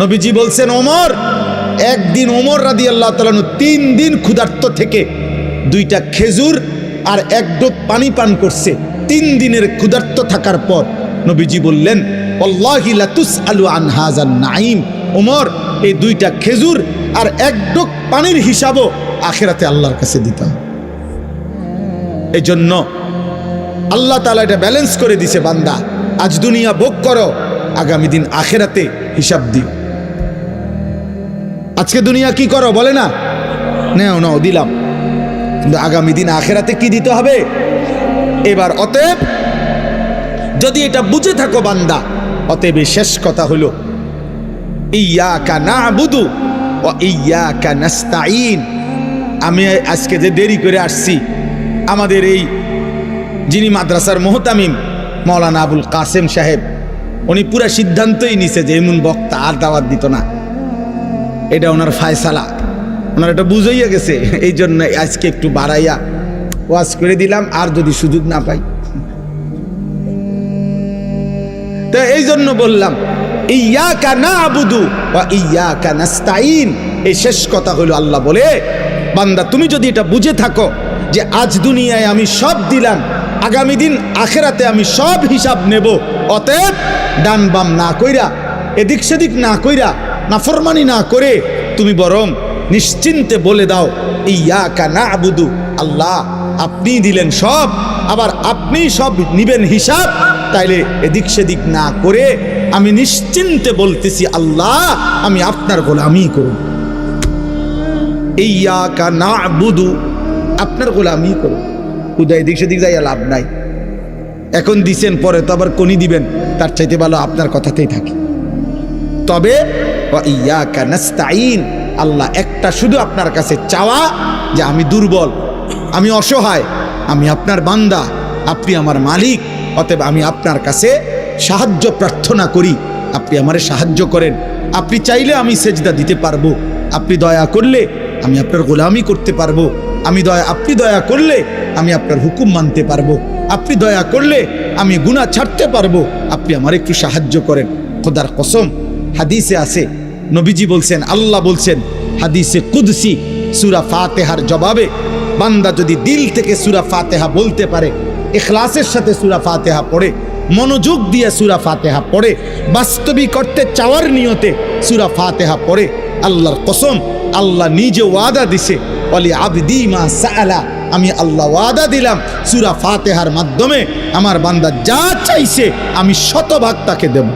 নবীজি বলছেন ওমর, একদিন ওমর রাদিয়াল্লাহু তাআলা 3 দিন ক্ষুধার্ত থেকে 2টা খেজুর আর 1 ঢোক পানি পান করছে। 3 দিনের ক্ষুধার্ত থাকার পর নবীজি বললেন, ওয়াল্লাহি লা তুসআলু আন হাযান নাঈম। ওমর, এই 2টা খেজুর আর 1 ঢোক পানির হিসাবও আখিরাতে আল্লাহর কাছে দিতে হবে। এই জন্য আল্লাহ তাআলা এটা ব্যালেন্স করে দিছে, বান্দা আজ দুনিয়া ভোগ করো, আগামী দিন আখিরাতে হিসাব দিও। আজকে দুনিয়া কি করো বলে না, নাও দিলাম, কিন্তু আগামী দিন আখিরাতে কি দিতে হবে। এবার অতএব যদি এটা বুঝে থাকো বান্দা, অতএব শেষ কথা হলো ইয়াকা না'বুদু ওয়া ইয়াকা নাস্তাঈন। আমি আজকে যে দেরি করে আসছি, আমাদের এই যিনি মাদ্রাসার মোহতামিম মাওলানা আবুল কাসেম সাহেব, উনি পুরা সিদ্ধান্তই নিছে যে এমন বক্তা আর দাওয়াত দিত না। এটা ওনার ফায়সালা, ওনার এটা বুঝাইয়া গেছে। এই জন্য আজকে একটু বাড়াইয়া ওয়াজ করে দিলাম, আর যদি সুযোগ না পাই। তো এই জন্য বললাম ইয়াকা না'বুদু ওয়া ইয়াকা নাস্তাঈন। এই শেষ কথা হলো আল্লাহ বলে, বান্দা তুমি যদি এটা বুঝে থাকো যে আজ দুনিয়ায় আমি সব দিলাম, আগামী দিন আখিরাতে আমি সব হিসাব নেব, অতএব ডান বাম না কইরা, এদিক সেদিক না কইরা, নাফরমানি না করে তুমি বরং নিশ্চিন্তে বলে দাও ইয়াকা না'বুদু, আল্লাহ আপনি দিলেন সব, আবার আপনি সব নিবেন হিসাব। তাইলে এদিক সেদিক না করে আমি নিশ্চিন্তে বলতেছি, আল্লাহ আমি আপনার গোলামি করব। ইয়াকা না'বুদু, আপনার গোলামি করব। খুদা এদিক সেদিক যাইয়া লাভ নাই। এখন দিছেন, পরে তো আবার কোনি দিবেন, তার চাইতে ভালো আপনার কথাতেই থাকি। তবে ওয়া ইয়াকা নাস্তাঈন, আল্লাহ একটা শুধু আপনার কাছে চাওয়া যে আমি দুর্বল, আমি অসহায়, আমি আপনার বান্দা, আপনি আমার মালিক, অতএব আমি আপনার কাছে সাহায্য প্রার্থনা করি, আপনি আমারে সাহায্য করেন। আপনি চাইলে আমি সেজদা দিতে পারবো, আপনি দয়া করলে আমি আপনার গোলামি করতে পারবো, আপনি দয়া করলে আমি আপনার হুকুম মানতে পারবো, আপনি দয়া করলে আমি গুনাহ ছাড়তে পারবো, আপনি আমার একটু সাহায্য করেন। খোদার কসম, হাদিসে আছে, নবীজি বলছেন, আল্লাহ বলছেন হাদিসে কুদসি সূরা ফাতিহার জবাবে, বান্দা যদি দিল থেকে সূরা ফাতিহা বলতে পারে, ইখলাসের সাথে সূরা ফাতিহা পড়ে, মনোযোগ দিয়ে সূরা ফাতিহা পড়ে, বাস্তবিক করতে চাওয়ার নিয়তে সূরা ফাতিহা পড়ে, আল্লাহর কসম, আল্লাহ নিজে ওয়াদা দিছে, ওয়ালি আবদি মা সাআলা, আমি আল্লাহ ওয়াদা দিলাম সূরা ফাতিহার মাধ্যমে আমার বান্দা যা চাইছে আমি 100% তাকে দেব।